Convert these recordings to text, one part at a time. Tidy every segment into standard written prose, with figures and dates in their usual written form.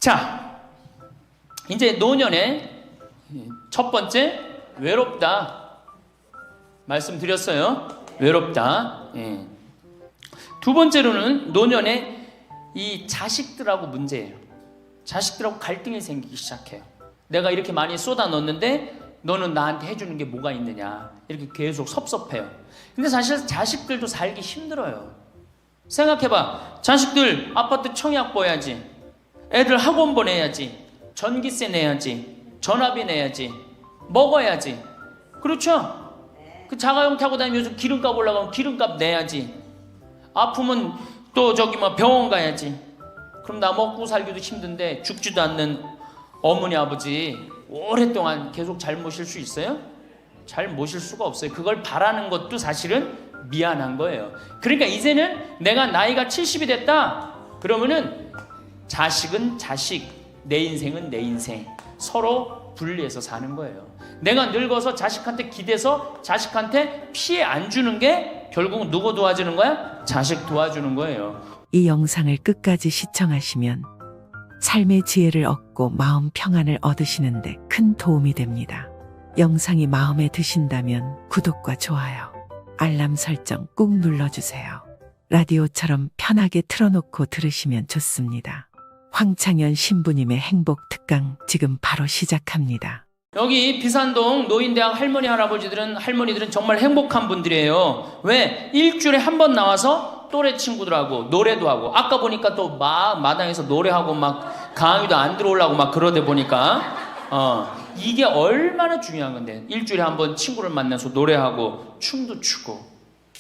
자, 이제 노년의 첫 번째, 외롭다. 말씀드렸어요. 외롭다. 예. 두 번째로는 노년에 이 자식들하고 문제예요. 자식들하고 갈등이 생기기 시작해요. 내가 이렇게 많이 쏟아 넣었는데 너는 나한테 해주는 게 뭐가 있느냐, 이렇게 계속 섭섭해요. 근데 사실 자식들도 살기 힘들어요. 생각해봐. 자식들 아파트 청약 보야지, 애들 학원 보내야지, 전기세 내야지, 전화비 내야지, 먹어야지. 그렇죠? 그 자가용 타고 다니면 요즘 기름값 올라가면 기름값 내야지. 아프면 또 저기 뭐 병원 가야지. 그럼 나 먹고 살기도 힘든데 죽지도 않는 어머니 아버지 오랫동안 계속 잘 모실 수 있어요? 잘 모실 수가 없어요. 그걸 바라는 것도 사실은 미안한 거예요. 그러니까 이제는 내가 나이가 70이 됐다 그러면은 자식은 자식, 내 인생은 내 인생, 서로 분리해서 사는 거예요. 내가 늙어서 자식한테 기대서 자식한테 피해 안 주는 게 결국 누구 도와주는 거야? 자식 도와주는 거예요. 이 영상을 끝까지 시청하시면 삶의 지혜를 얻고 마음 평안을 얻으시는데 큰 도움이 됩니다. 영상이 마음에 드신다면 구독과 좋아요, 알람 설정 꾹 눌러주세요. 라디오처럼 편하게 틀어놓고 들으시면 좋습니다. 황창현 신부님의 행복 특강 지금 바로 시작합니다. 여기 비산동 노인대학 할머니들은 정말 행복한 분들이에요. 왜? 일주일에 한 번 나와서 또래 친구들하고 노래도 하고, 아까 보니까 또 막 마당에서 노래하고 막 강의도 안 들어오려고 막 그러다 보니까 이게 얼마나 중요한 건데, 일주일에 한 번 친구를 만나서 노래하고 춤도 추고,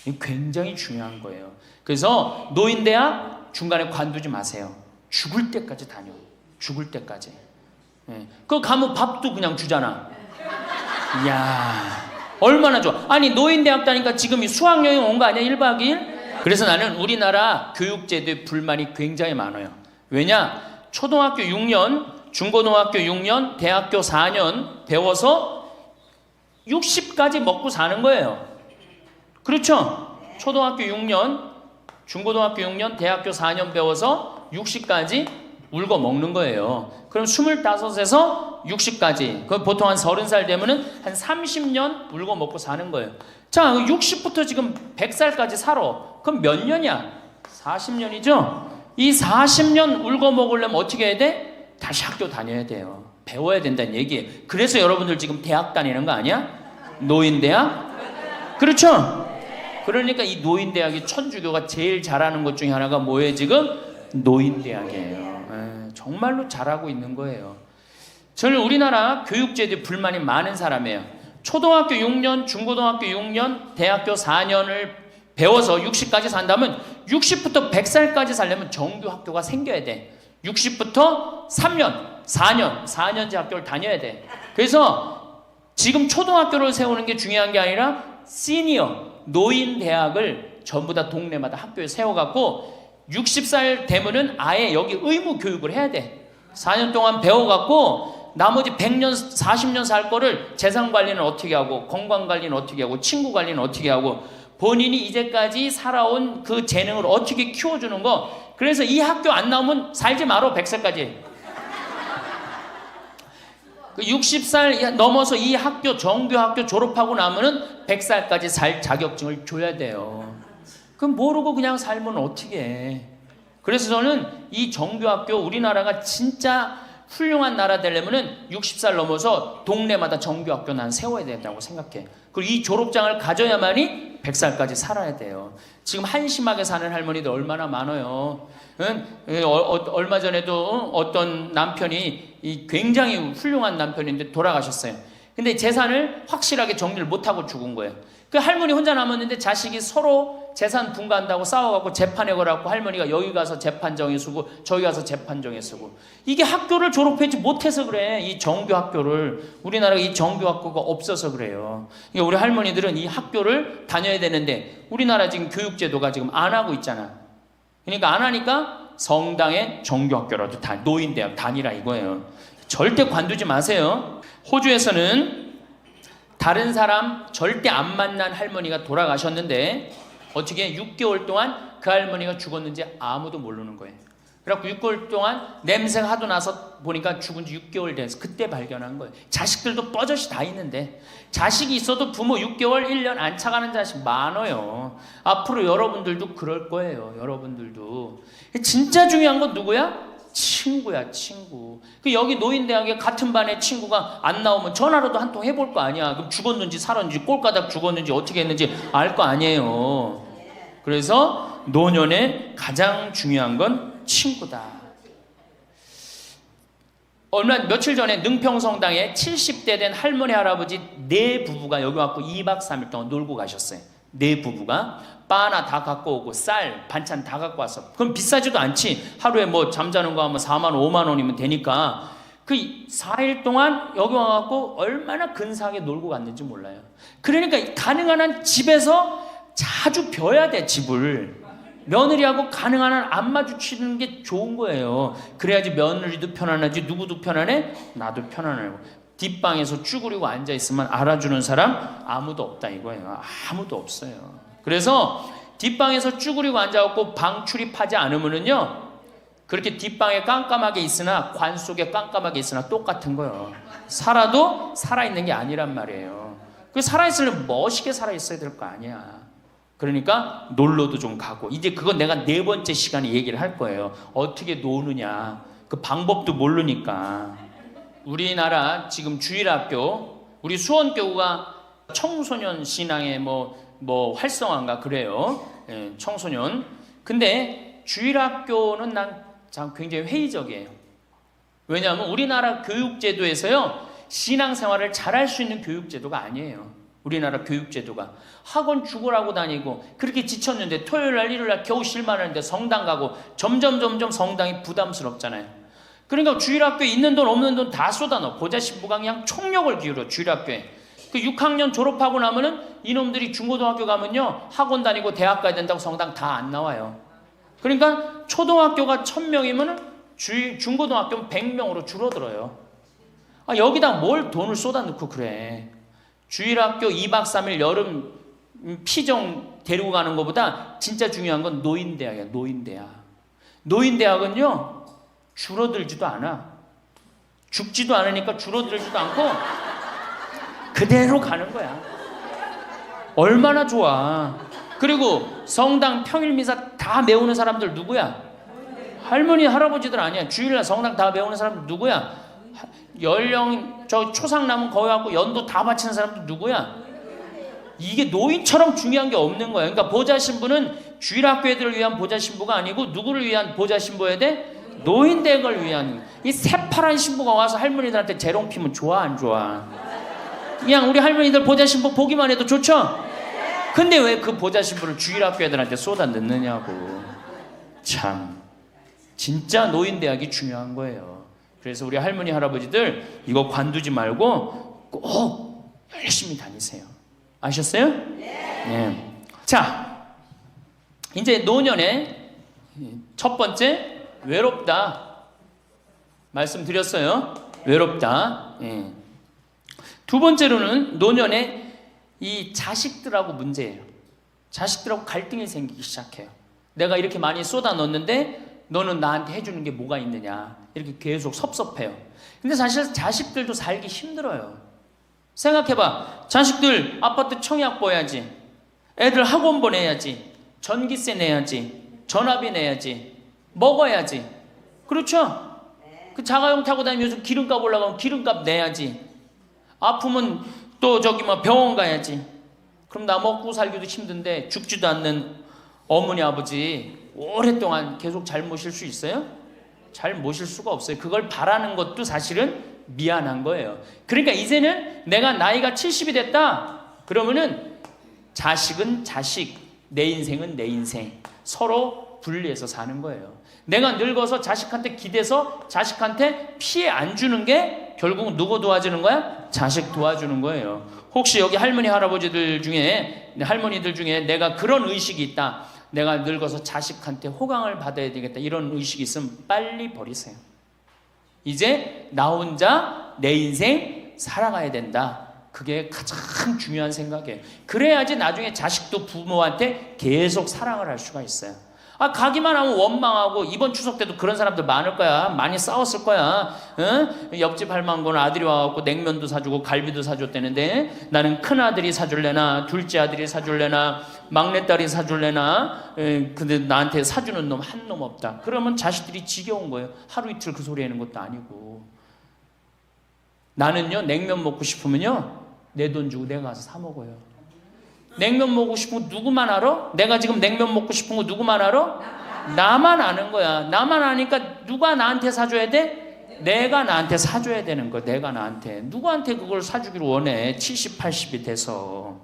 이게 굉장히 중요한 거예요. 그래서 노인대학 중간에 관두지 마세요. 죽을 때까지 다녀. 죽을 때까지. 예. 그거 가면 밥도 그냥 주잖아. 이야, 얼마나 좋아. 아니, 노인대학 다니까 지금 이 수학여행 온 거 아니야? 1박 2일? 그래서 나는 우리나라 교육제도에 불만이 굉장히 많아요. 왜냐? 초등학교 6년, 중고등학교 6년, 대학교 4년 배워서 60까지 먹고 사는 거예요. 그렇죠? 초등학교 6년, 중고등학교 6년, 대학교 4년 배워서 60까지 울고 먹는 거예요. 그럼 25에서 60까지, 그 보통 한 30살 되면은 한 30년 울고 먹고 사는 거예요. 자, 60부터 지금 100살까지 살아. 그럼 몇 년이야? 40년이죠? 이 40년 울고 먹으려면 어떻게 해야 돼? 다시 학교 다녀야 돼요. 배워야 된다는 얘기예요. 그래서 여러분들 지금 대학 다니는 거 아니야? 노인대학? 그렇죠? 그러니까 이 노인대학이 천주교가 제일 잘하는 것 중에 하나가 뭐예요 지금? 노인대학이에요. 정말로 잘하고 있는 거예요. 저는 우리나라 교육제도에 불만이 많은 사람이에요. 초등학교 6년, 중고등학교 6년, 대학교 4년을 배워서 60까지 산다면 60부터 100살까지 살려면 정규 학교가 생겨야 돼. 60부터 3년, 4년제 학교를 다녀야 돼. 그래서 지금 초등학교를 세우는 게 중요한 게 아니라 시니어, 노인 대학을 전부 다 동네마다 학교에 세워갖고 60살 되면은 아예 여기 의무 교육을 해야 돼. 4년 동안 배워갖고 나머지 100년, 40년 살 거를 재산 관리는 어떻게 하고, 건강 관리는 어떻게 하고, 친구 관리는 어떻게 하고, 본인이 이제까지 살아온 그 재능을 어떻게 키워주는 거. 그래서 이 학교 안 나오면 살지 말어, 100살까지. 60살 넘어서 이 학교, 정규 학교 졸업하고 나면은 100살까지 살 자격증을 줘야 돼요. 그럼 모르고 그냥 살면 어떻게 해. 그래서 저는 이 정규학교, 우리나라가 진짜 훌륭한 나라 되려면은 60살 넘어서 동네마다 정규학교 난 세워야 된다고 생각해. 그리고 이 졸업장을 가져야만이 100살까지 살아야 돼요. 지금 한심하게 사는 할머니들 얼마나 많아요. 얼마 전에도 어떤 남편이 굉장히 훌륭한 남편인데 돌아가셨어요. 근데 재산을 확실하게 정리를 못하고 죽은 거예요. 그 할머니 혼자 남았는데 자식이 서로 재산 분가한다고 싸워갖고 재판에 걸어갖고 할머니가 여기 가서 재판정에 서고 저기 가서 재판정에 서고. 이게 학교를 졸업하지 못해서 그래. 이 정규 학교를. 우리나라가 이 정규 학교가 없어서 그래요. 그러니까 우리 할머니들은 이 학교를 다녀야 되는데 우리나라 지금 교육제도가 지금 안 하고 있잖아. 그러니까 안 하니까 성당의 정규 학교라도 노인대학 다니라 이거예요. 절대 관두지 마세요. 호주에서는 다른 사람 절대 안 만난 할머니가 돌아가셨는데 어떻게 6개월 동안 그 할머니가 죽었는지 아무도 모르는 거예요. 그래갖고 6개월 동안 냄새가 하도 나서 보니까 죽은 지 6개월 돼서 그때 발견한 거예요. 자식들도 뻐젓이 다 있는데, 자식이 있어도 부모 6개월, 1년 안 차가는 자식 많아요. 앞으로 여러분들도 그럴 거예요. 여러분들도. 진짜 중요한 건 누구야? 친구야, 친구. 여기 노인대학에 같은 반에 친구가 안 나오면 전화로도 한 통 해볼 거 아니야. 그럼 죽었는지 살았는지, 꼴가닥 죽었는지 어떻게 했는지 알 거 아니에요. 그래서 노년에 가장 중요한 건 친구다. 며칠 전에 능평성당에 70대 된 할머니 할아버지 네 부부가 여기 왔고 2박 3일 동안 놀고 가셨어요. 네 부부가 바나 다 갖고 오고 쌀 반찬 다 갖고 왔어. 그럼 비싸지도 않지. 하루에 뭐 잠자는 거 하면 4만 원 5만 원이면 되니까 그 4일 동안 여기 와갖고 얼마나 근사하게 놀고 갔는지 몰라요. 그러니까 가능한 한 집에서 자주 벼야 돼. 집을 며느리하고 가능한 한 안 마주치는 게 좋은 거예요. 그래야지 며느리도 편안하지, 누구도 편안해, 나도 편안하고. 뒷방에서 쭈그리고 앉아있으면 알아주는 사람 아무도 없다 이거예요. 아무도 없어요. 그래서 뒷방에서 쭈그리고 앉아갖고 방 출입하지 않으면은요, 그렇게 뒷방에 깜깜하게 있으나 관 속에 깜깜하게 있으나 똑같은 거예요. 살아도 살아있는 게 아니란 말이에요. 그 살아있으려면 멋있게 살아있어야 될 거 아니야. 그러니까 놀러도 좀 가고. 이제 그건 내가 4번째 시간에 얘기를 할 거예요. 어떻게 노느냐, 그 방법도 모르니까. 우리나라 지금 주일학교, 우리 수원교구가 청소년 신앙의 뭐 활성화인가 그래요. 예, 청소년. 근데 주일학교는 난 참 굉장히 회의적이에요. 왜냐하면 우리나라 교육제도에서요, 신앙생활을 잘할 수 있는 교육제도가 아니에요. 우리나라 교육제도가. 학원 죽으라고 다니고 그렇게 지쳤는데 토요일날 일요일날 겨우 쉴만하는데 성당 가고 점점 성당이 부담스럽잖아요. 그러니까 주일학교에 있는 돈 없는 돈 다 쏟아넣어. 보좌신부가 그냥 총력을 기울여. 주일학교에 그 6학년 졸업하고 나면은 이놈들이 중고등학교 가면요, 학원 다니고 대학 가야 된다고 성당 다 안 나와요. 그러니까 초등학교가 1000명이면은 중고등학교는 100명으로 줄어들어요. 여기다 뭘 돈을 쏟아넣고 그래. 주일학교 2박 3일 여름 피정 데리고 가는 것보다 진짜 중요한 건 노인대학이야. 노인대학. 노인대학은요, 줄어들지도 않아. 죽지도 않으니까 줄어들지도 않고 그대로 가는 거야. 얼마나 좋아. 그리고 성당 평일 미사 다 메우는 사람들 누구야? 할머니 할아버지들 아니야. 주일날 성당 다 메우는 사람들 누구야? 연령 저 초상 남은 거기 갖고 연도 다 바치는 사람들 누구야? 이게 노인처럼 중요한 게 없는 거야. 그러니까 보좌 신부는 주일학교 애들을 위한 보좌 신부가 아니고 누구를 위한 보좌 신부여야 돼? 노인댁을 위한. 이 새파란 신부가 와서 할머니들한테 재롱 피면 좋아 안 좋아? 그냥 우리 할머니들 보좌 신부 보기만 해도 좋죠? 근데 왜 그 보좌 신부를 주일학교 애들한테 쏟아 넣느냐고. 참 진짜 노인대학이 중요한 거예요. 그래서 우리 할머니 할아버지들 이거 관두지 말고 꼭 열심히 다니세요. 아셨어요? 네. 자, 이제 노년에 첫 번째 외롭다 말씀드렸어요. 외롭다. 네. 두 번째로는 노년에 이 자식들하고 문제예요. 자식들하고 갈등이 생기기 시작해요. 내가 이렇게 많이 쏟아 넣었는데 너는 나한테 해주는 게 뭐가 있느냐, 이렇게 계속 섭섭해요. 근데 사실 자식들도 살기 힘들어요. 생각해봐. 자식들 아파트 청약 보야지, 애들 학원 보내야지, 전기세 내야지, 전화비 내야지, 먹어야지. 그렇죠? 그 자가용 타고 다니면 요즘 기름값 올라가면 기름값 내야지. 아프면 또 병원 가야지. 그럼 나 먹고 살기도 힘든데 죽지도 않는 어머니 아버지 오랫동안 계속 잘 모실 수 있어요? 잘 모실 수가 없어요. 그걸 바라는 것도 사실은 미안한 거예요. 그러니까 이제는 내가 나이가 70이 됐다 그러면은 자식은 자식, 내 인생은 내 인생, 서로 분리해서 사는 거예요. 내가 늙어서 자식한테 기대서 자식한테 피해 안 주는 게 결국 누구 도와주는 거야? 자식 도와주는 거예요. 혹시 여기 할머니 할아버지들 중에, 할머니들 중에 내가 그런 의식이 있다, 내가 늙어서 자식한테 호강을 받아야 되겠다, 이런 의식이 있으면 빨리 버리세요. 이제 나 혼자 내 인생 살아가야 된다. 그게 가장 중요한 생각이에요. 그래야지 나중에 자식도 부모한테 계속 사랑을 할 수가 있어요. 가기만 하면 원망하고 이번 추석 때도 그런 사람들 많을 거야. 많이 싸웠을 거야. 응? 옆집 할망구는 아들이 와갖고 냉면도 사주고 갈비도 사줬다는데 나는 큰아들이 사줄래나 둘째 아들이 사줄래나 막내딸이 사줄래나 근데 나한테 사주는 놈 한 놈 없다. 그러면 자식들이 지겨운 거예요. 하루 이틀 그 소리 하는 것도 아니고. 나는요 냉면 먹고 싶으면요 내 돈 주고 내가 가서 사 먹어요. 냉면 먹고 싶은 거 누구만 알아? 내가 지금 냉면 먹고 싶은 거 누구만 알아? 나만 아는 거야. 나만 아니까 누가 나한테 사줘야 돼? 내가 나한테 사줘야 되는 거야. 내가 나한테. 누구한테 그걸 사주기를 원해. 70, 80이 돼서.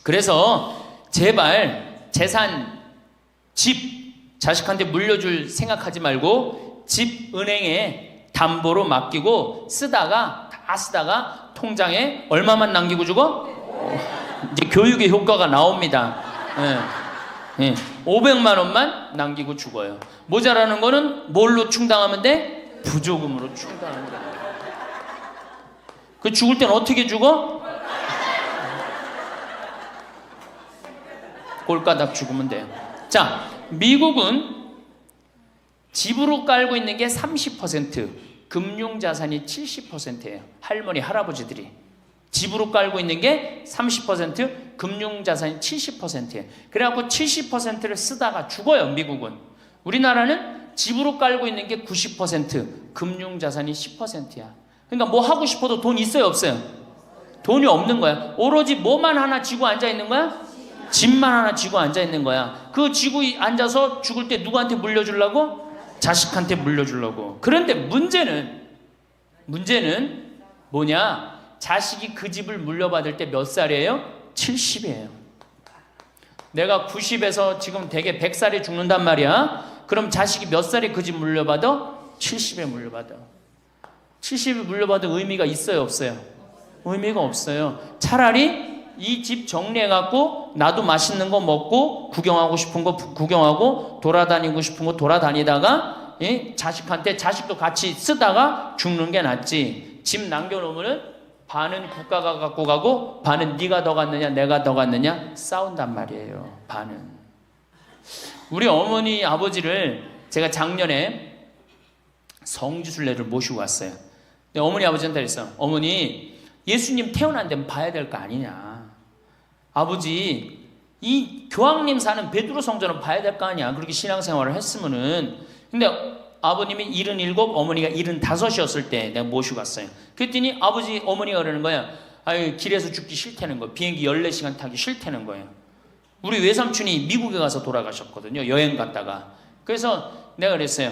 그래서 제발 재산, 집 자식한테 물려줄 생각하지 말고 집 은행에 담보로 맡기고 다 쓰다가 통장에 얼마만 남기고 주고? 이제 교육의 효과가 나옵니다. 500만 원만 남기고 죽어요. 모자라는 거는 뭘로 충당하면 돼? 부조금으로 충당하면 돼. 그 죽을 땐 어떻게 죽어? 꼴까닥 죽으면 돼요. 자, 미국은 집으로 깔고 있는 게 30%, 금융자산이 70%예요. 할머니, 할아버지들이. 집으로 깔고 있는 게 30%, 금융자산이 70%예요. 그래갖고 70%를 쓰다가 죽어요, 미국은. 우리나라는 집으로 깔고 있는 게 90%, 금융자산이 10%야. 그러니까 뭐 하고 싶어도 돈 있어요, 없어요? 돈이 없는 거야. 오로지 뭐만 하나 쥐고 앉아 있는 거야? 집만 하나 쥐고 앉아 있는 거야. 그 쥐고 앉아서 죽을 때 누구한테 물려주려고? 자식한테 물려주려고. 그런데 문제는 뭐냐? 자식이 그 집을 물려받을 때 몇 살이에요? 70이에요. 내가 90에서 지금 대개 100살에 죽는단 말이야. 그럼 자식이 몇 살에 그 집 물려받아? 70에 물려받아. 70에 물려받을 의미가 있어요, 없어요? 의미가 없어요. 차라리 이 집 정리해갖고 나도 맛있는 거 먹고 구경하고 싶은 거 구경하고 돌아다니고 싶은 거 돌아다니다가 자식한테 자식도 같이 쓰다가 죽는 게 낫지. 집 남겨놓으면은 반은 국가가 갖고 가고 반은 네가 더 갖느냐 내가 더 갖느냐 싸운단 말이에요. 반은. 우리 어머니 아버지를 제가 작년에 성지순례를 모시고 왔어요. 근데 어머니 아버지한테 그랬어요. 어머니 예수님 태어난 데는 봐야 될 거 아니냐. 아버지 이 교황님 사는 베드로 성전은 봐야 될 거 아니야. 그렇게 신앙생활을 했으면은. 근데 아버님이 77, 어머니가 75이었을 때 내가 모시고 갔어요. 그랬더니 아버지, 어머니가 그러는 거야. 아유, 길에서 죽기 싫다는 거예요. 비행기 14시간 타기 싫다는 거예요. 우리 외삼촌이 미국에 가서 돌아가셨거든요. 여행 갔다가. 그래서 내가 그랬어요.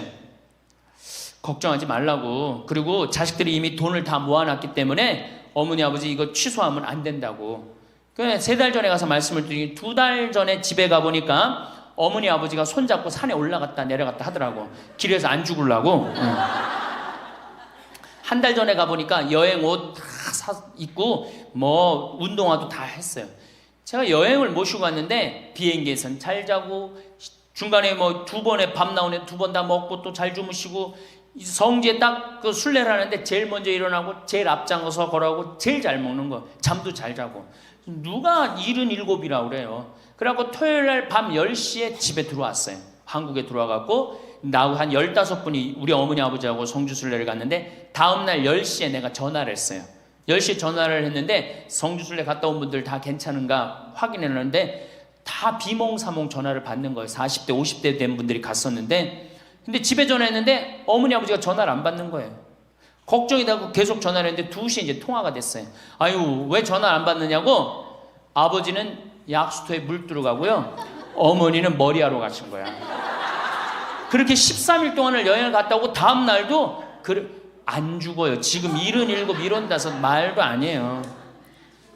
걱정하지 말라고. 그리고 자식들이 이미 돈을 다 모아놨기 때문에 어머니, 아버지 이거 취소하면 안 된다고. 그래, 3달 전에 가서 말씀을 드리니 2달 전에 집에 가보니까 어머니 아버지가 손잡고 산에 올라갔다 내려갔다 하더라고. 길에서 안 죽으려고. 한 달 전에 가보니까 여행 옷 다 입고 뭐 운동화도 다 했어요. 제가 여행을 모시고 갔는데 비행기에선 잘 자고 중간에 뭐 2번에 밥 나오네 2번 다 먹고 또 잘 주무시고 성지에 딱 그 순례를 하는데 제일 먼저 일어나고 제일 앞장서서 걸어가고 제일 잘 먹는 거. 잠도 잘 자고. 누가 77이라고 그래요. 그래갖고 토요일날 밤 10시에 집에 들어왔어요. 한국에 들어와갖고 나하고 한 15분이 우리 어머니 아버지하고 성주순례를 갔는데 다음날 10시에 내가 전화를 했어요. 10시에 전화를 했는데 성주순례 갔다 온 분들 다 괜찮은가 확인했는데 다 비몽사몽 전화를 받는 거예요. 40대 50대 된 분들이 갔었는데 근데 집에 전화했는데 어머니 아버지가 전화를 안 받는 거예요. 걱정이 되고 계속 전화를 했는데 2시에 이제 통화가 됐어요. 아유, 왜 전화 안 받느냐고. 아버지는 약수터에 물 들어가고요. 어머니는 머리하러 가신 거야. 그렇게 13일 동안을 여행을 갔다 오고 다음 날도 안 죽어요. 지금 77, 75 말도 아니에요.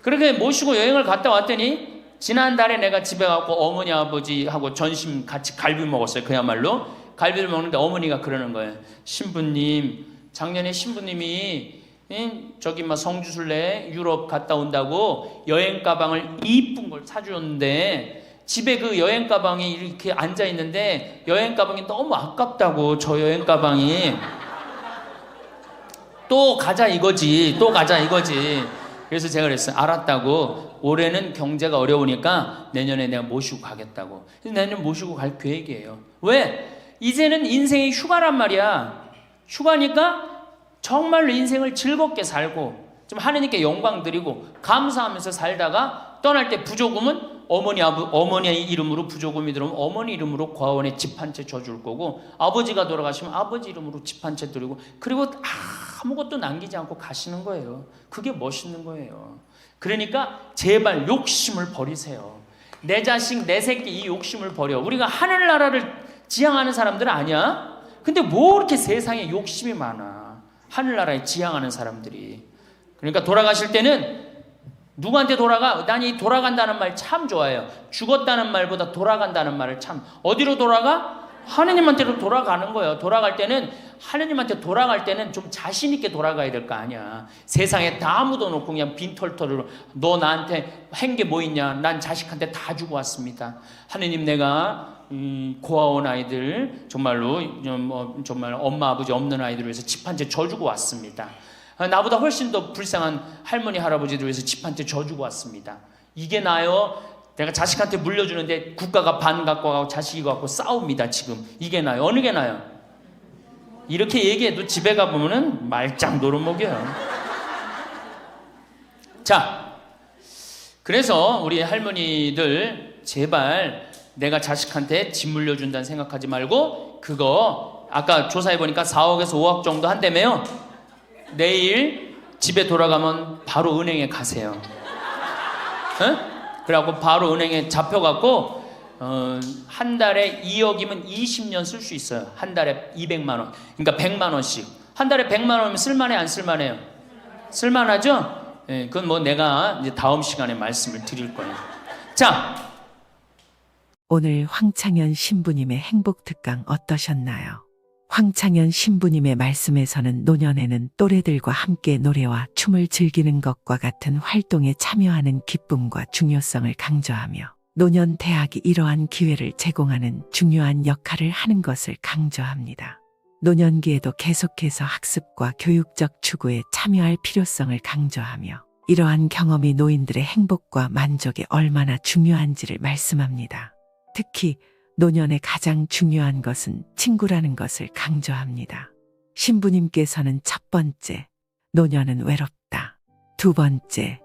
그렇게 모시고 여행을 갔다 왔더니 지난달에 내가 집에 가고 어머니 아버지하고 전심 같이 갈비 먹었어요. 그야말로 갈비를 먹는데 어머니가 그러는 거예요. 신부님, 작년에 신부님이 저기 막 성주순례 유럽 갔다 온다고 여행 가방을 이쁜 걸 사주었는데 집에 그 여행 가방이 이렇게 앉아 있는데 여행 가방이 너무 아깝다고. 저 여행 가방이 또 가자 이거지. 그래서 제가 그랬어요. 알았다고. 올해는 경제가 어려우니까 내년에 내가 모시고 가겠다고. 그래서 내년 모시고 갈 계획이에요. 왜? 이제는 인생이 휴가란 말이야. 휴가니까 정말로 인생을 즐겁게 살고 좀 하느님께 영광 드리고 감사하면서 살다가 떠날 때 부조금은 어머니 이름으로 부조금이 들어오면 어머니 이름으로 과원에 집 한 채 줘줄 거고, 아버지가 돌아가시면 아버지 이름으로 집 한 채 드리고, 그리고 아무것도 남기지 않고 가시는 거예요. 그게 멋있는 거예요. 그러니까 제발 욕심을 버리세요. 내 자식 내 새끼 이 욕심을 버려. 우리가 하늘나라를 지향하는 사람들은 아니야? 근데 뭐 이렇게 세상에 욕심이 많아, 하늘나라에 지향하는 사람들이. 그러니까 돌아가실 때는 누구한테 돌아가? 난 이 돌아간다는 말 참 좋아해요. 죽었다는 말보다 돌아간다는 말을 참. 어디로 돌아가? 하느님한테로 돌아가는 거예요. 돌아갈 때는 하느님한테 돌아갈 때는 좀 자신 있게 돌아가야 될 거 아니야. 세상에 다 묻어놓고 그냥 빈털터리로 너 나한테 한 게 뭐 있냐? 난 자식한테 다 주고 왔습니다. 하느님, 내가 고아원 아이들 정말로 정말 엄마 아버지 없는 아이들을 위해서 집 한 채 져주고 왔습니다. 나보다 훨씬 더 불쌍한 할머니 할아버지들 위해서 집 한 채 져주고 왔습니다. 이게 나요? 내가 자식한테 물려주는데 국가가 반 갖고 가고 자식이 갖고 싸웁니다. 지금 이게 나요? 어느 게 나요? 이렇게 얘기해도 집에 가보면은 말짱 노릇먹여요. 자, 그래서 우리 할머니들 제발 내가 자식한테 집 물려준다는 생각하지 말고, 그거 아까 조사해보니까 4억에서 5억 정도 한다며요. 내일 집에 돌아가면 바로 은행에 가세요. 그래갖고 바로 은행에 잡혀갖고 한 달에 2억이면 20년 쓸 수 있어요. 한 달에 200만 원. 그러니까 100만 원씩. 한 달에 100만 원이면 쓸만해 안 쓸만해요? 쓸만하죠? 예, 그건 뭐 내가 이제 다음 시간에 말씀을 드릴 거예요. 자, 오늘 황창현 신부님의 행복특강 어떠셨나요? 황창현 신부님의 말씀에서는 노년에는 또래들과 함께 노래와 춤을 즐기는 것과 같은 활동에 참여하는 기쁨과 중요성을 강조하며, 노년 대학이 이러한 기회를 제공하는 중요한 역할을 하는 것을 강조합니다. 노년기에도 계속해서 학습과 교육적 추구에 참여할 필요성을 강조하며, 이러한 경험이 노인들의 행복과 만족에 얼마나 중요한지를 말씀합니다. 특히 노년의 가장 중요한 것은 친구라는 것을 강조합니다. 신부님께서는 첫 번째, 노년은 외롭다. 두 번째,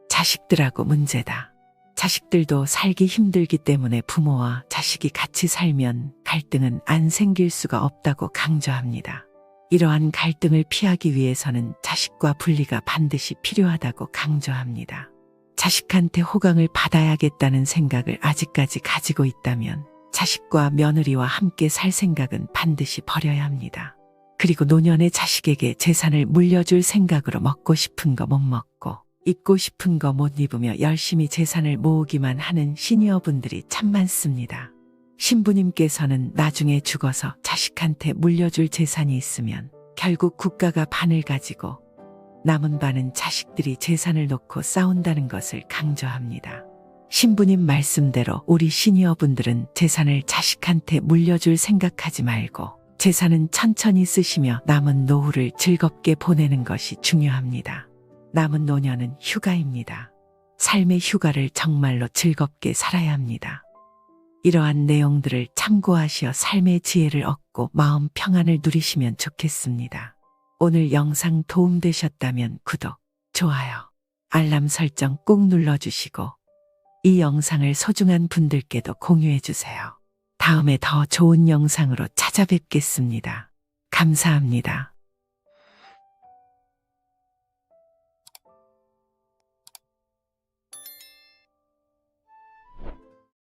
자식들하고 문제다. 자식들도 살기 힘들기 때문에 부모와 자식이 같이 살면 갈등은 안 생길 수가 없다고 강조합니다. 이러한 갈등을 피하기 위해서는 자식과 분리가 반드시 필요하다고 강조합니다. 자식한테 호강을 받아야겠다는 생각을 아직까지 가지고 있다면 자식과 며느리와 함께 살 생각은 반드시 버려야 합니다. 그리고 노년의 자식에게 재산을 물려줄 생각으로 먹고 싶은 거 못 먹고 입고 싶은 거 못 입으며 열심히 재산을 모으기만 하는 시니어분들이 참 많습니다. 신부님께서는 나중에 죽어서 자식한테 물려줄 재산이 있으면 결국 국가가 반을 가지고 남은 반은 자식들이 재산을 놓고 싸운다는 것을 강조합니다. 신부님 말씀대로 우리 시니어분들은 재산을 자식한테 물려줄 생각하지 말고 재산은 천천히 쓰시며 남은 노후를 즐겁게 보내는 것이 중요합니다. 남은 노년은 휴가입니다. 삶의 휴가를 정말로 즐겁게 살아야 합니다. 이러한 내용들을 참고하시어 삶의 지혜를 얻고 마음 평안을 누리시면 좋겠습니다. 오늘 영상 도움되셨다면 구독, 좋아요, 알람 설정 꼭 눌러주시고 이 영상을 소중한 분들께도 공유해주세요. 다음에 더 좋은 영상으로 찾아뵙겠습니다. 감사합니다.